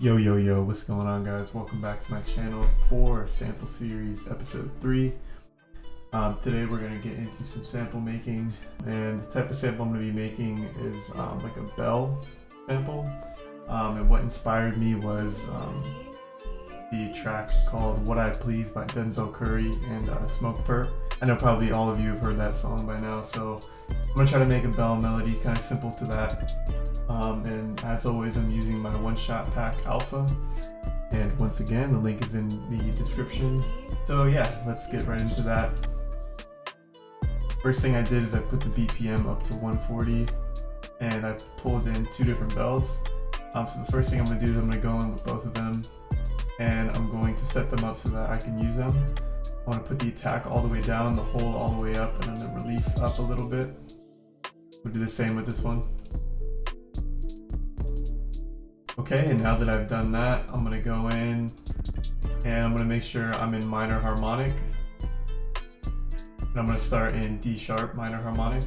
Yo, yo, yo, what's going on, guys? Welcome back to my channel for sample series episode 3. Today we're going to get into some sample making, and the type of sample I'm going to be making is like a bell sample. And what inspired me was the track called What I Please by Denzel Curry and Smokepurpp. I know probably all of you have heard that song by now, so I'm going to try to make a bell melody kind of simple to that. And as always, I'm using my one-shot pack alpha, and once again the link is in the description. So yeah, let's get right into that. First thing I did is I put the BPM up to 140 and I pulled in 2 different bells. So the first thing I'm going to do is I'm going to go in with both of them and I'm going to set them up so that I can use them. I want to put the attack all the way down, the hold all the way up, and then the release up a little bit. We'll do the same with this one. Okay, and now that I've done that, I'm going to go in and I'm going to make sure I'm in minor harmonic. And I'm going to start in D sharp minor harmonic.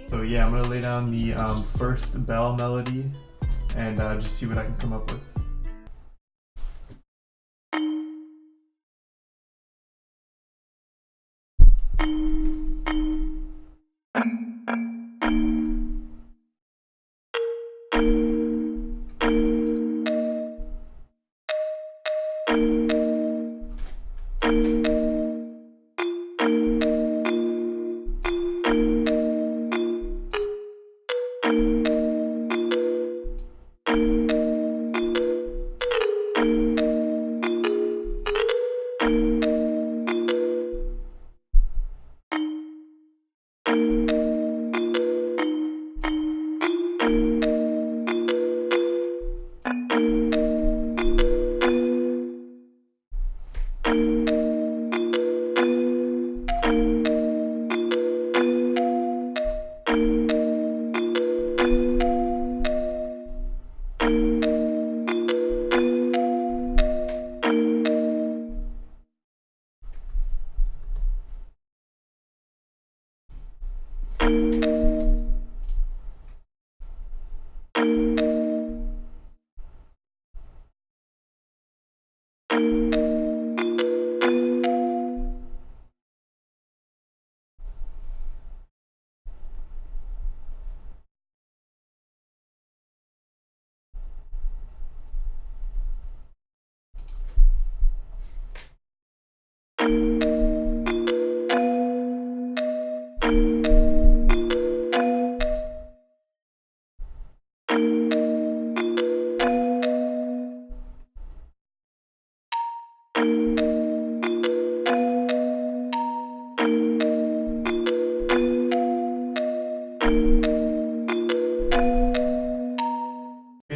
So yeah, I'm going to lay down the first bell melody and just see what I can come up with.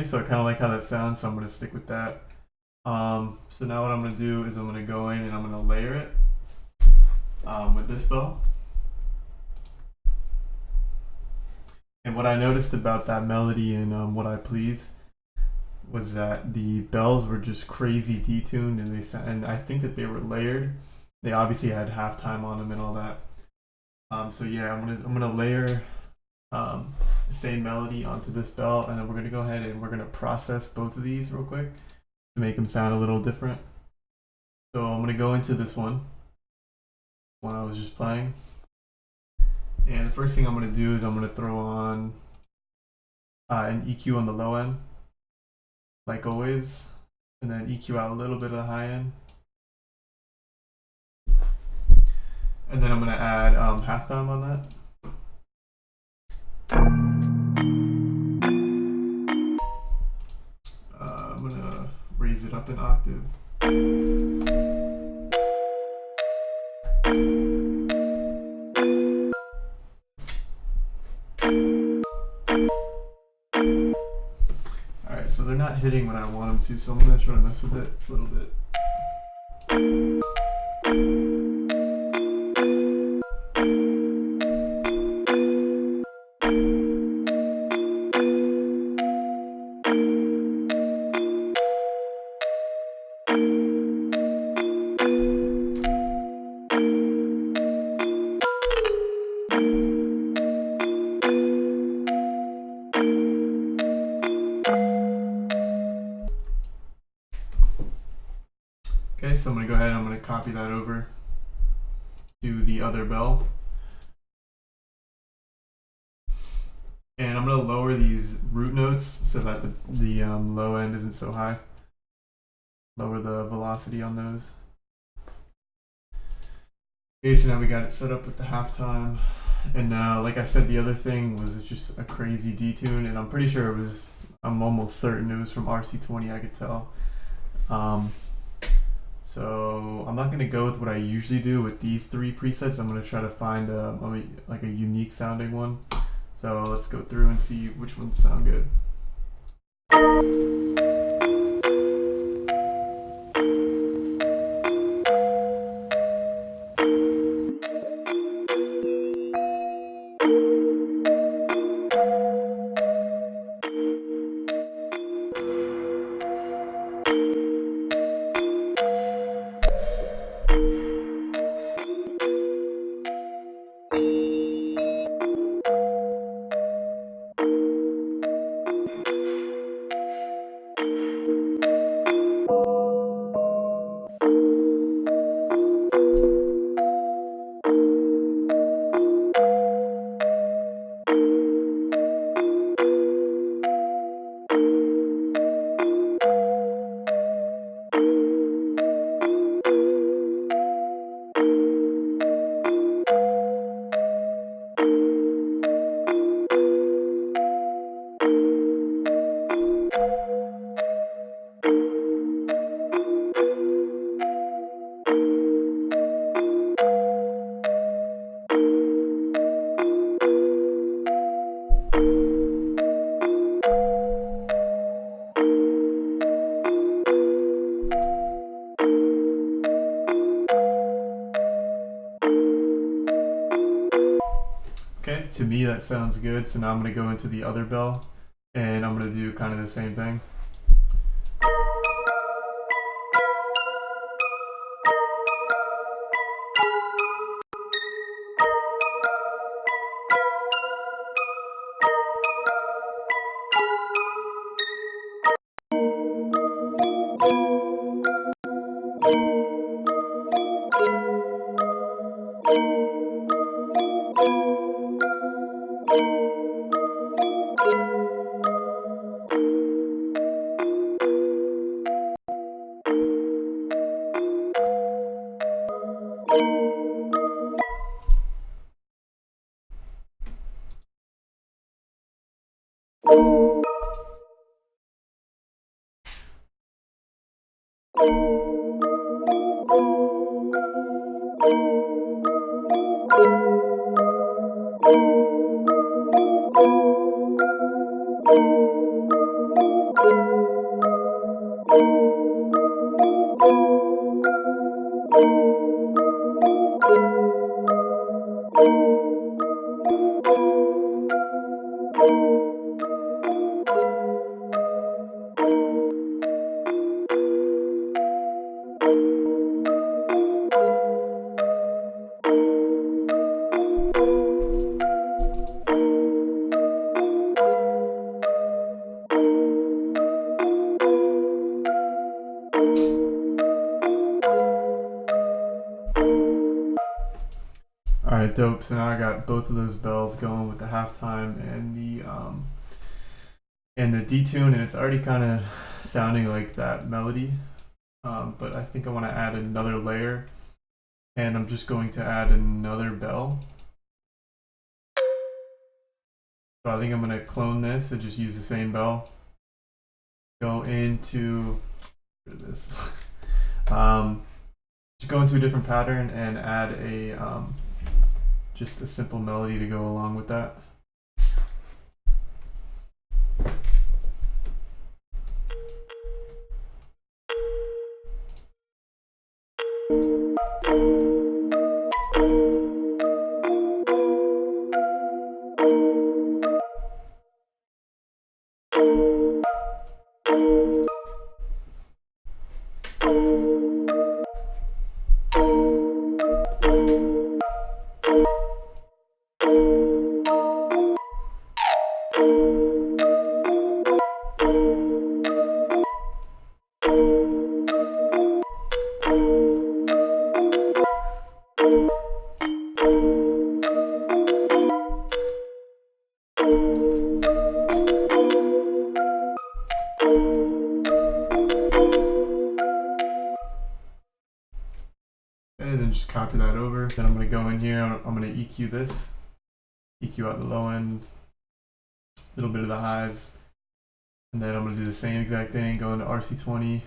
So I kind of like how that sounds, so I'm going to stick with that. So now what I'm going to do is I'm going to go in and I'm going to layer it with this bell. And what I noticed about that melody in What I Please was that the bells were just crazy detuned, and I think that they were layered. They obviously had halftime on them and all that. So yeah, I'm gonna layer the same melody onto this bell, and then we're gonna go ahead and we're gonna process both of these real quick to make them sound a little different. So I'm gonna go into this one I was just playing, and the first thing I'm gonna do is I'm gonna throw on an EQ on the low end, like always, and then EQ out a little bit of the high end, and then I'm gonna add halftime on that. I'm gonna raise it up an octave. Alright, so they're not hitting when I want them to, so I'm gonna try to mess with it a little bit. Okay, so I'm gonna go ahead and I'm gonna copy that over to the other bell. And I'm gonna lower these root notes so that the low end isn't so high. Lower the velocity on those. Okay, so now we got it set up with the halftime. And like I said, the other thing was just a crazy detune, and I'm pretty sure it was, I'm almost certain it was from RC20, I could tell. So I'm not going to go with what I usually do with these three presets. I'm going to try to find like a unique sounding one. So let's go through and see which ones sound good. Okay, to me that sounds good. So now I'm going to go into the other bell and I'm going to do kind of the same thing. Alright, dope. So now I got both of those bells going with the halftime and the detune, and it's already kind of sounding like that melody. But I think I want to add another layer, and I'm just going to add another bell. So I think I'm going to clone this and just use the same bell. Go into this. Just go into a different pattern and add a just a simple melody to go along with that. and just copy that over. Then I'm gonna go in here, I'm gonna EQ this, EQ out the low end, a little bit of the highs, and then I'm gonna do the same exact thing, go into RC20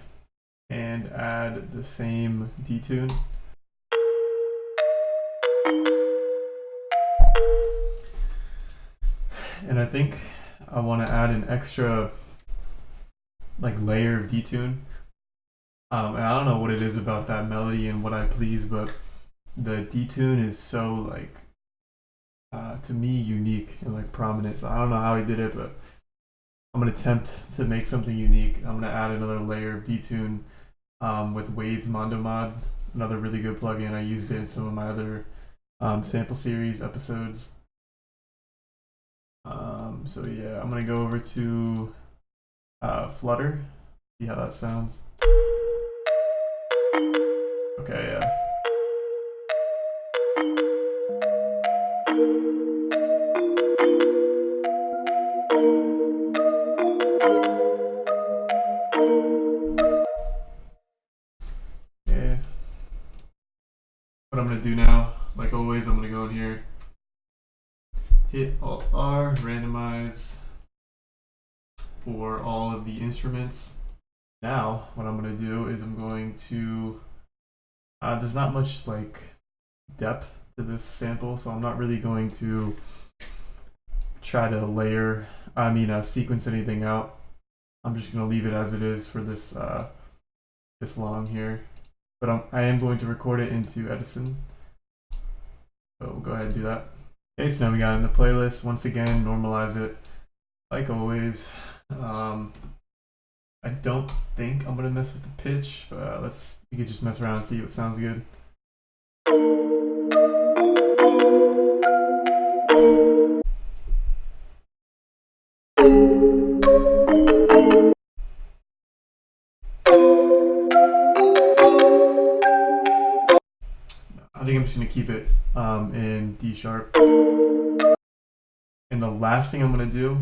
and add the same detune. And I think I want to add an extra like layer of detune. And I don't know what it is about that melody and what I please, but the detune is so like to me unique and like prominent. So I don't know how he did it, but I'm gonna attempt to make something unique. I'm gonna add another layer of detune with Waves Mondo Mod, another really good plugin. I used it in some of my other sample series episodes. So yeah, I'm gonna go over to Flutter, see how that sounds. Okay, yeah. Yeah. What I'm gonna do now, like always, I'm gonna go in here, hit Alt R, randomize for all of the instruments. Now, what I'm gonna do is I'm going to, there's not much like depth to this sample, so I'm not really going to try to sequence anything out. I'm just gonna leave it as it is for this this long here. But I am going to record it into Edison. So we'll go ahead and do that. Okay, so now we got it in the playlist. Once again, normalize it like always. I don't think I'm gonna mess with the pitch, but we could just mess around and see what sounds good. I think I'm just gonna keep it in D sharp. And the last thing I'm gonna do,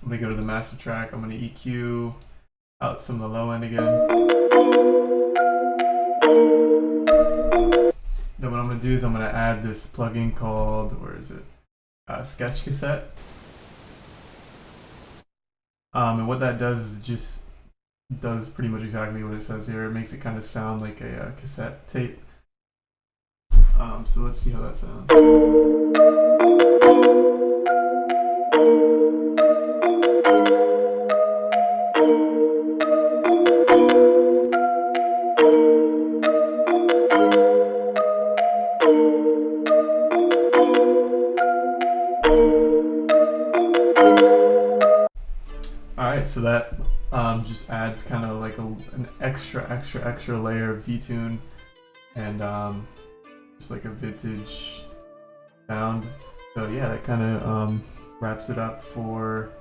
I'm gonna go to the master track. I'm gonna EQ out some of the low end again. Then what I'm gonna do is I'm gonna add this plugin called, where is it? Sketch Cassette. And what that does is it just does pretty much exactly what it says here. It makes it kind of sound like a cassette tape. So let's see how that sounds. Alright, so that just adds kind of like an extra layer of detune and just like a vintage sound. So yeah, that kind of wraps it up for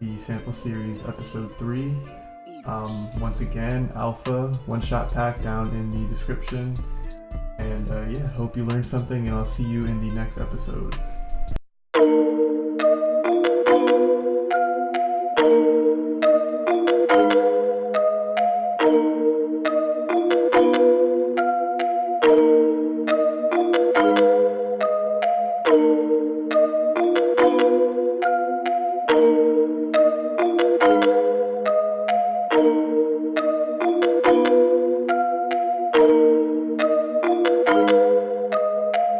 the sample series episode 3. Once again, alpha one-shot pack down in the description. And yeah, hope you learned something, and I'll see you in the next episode.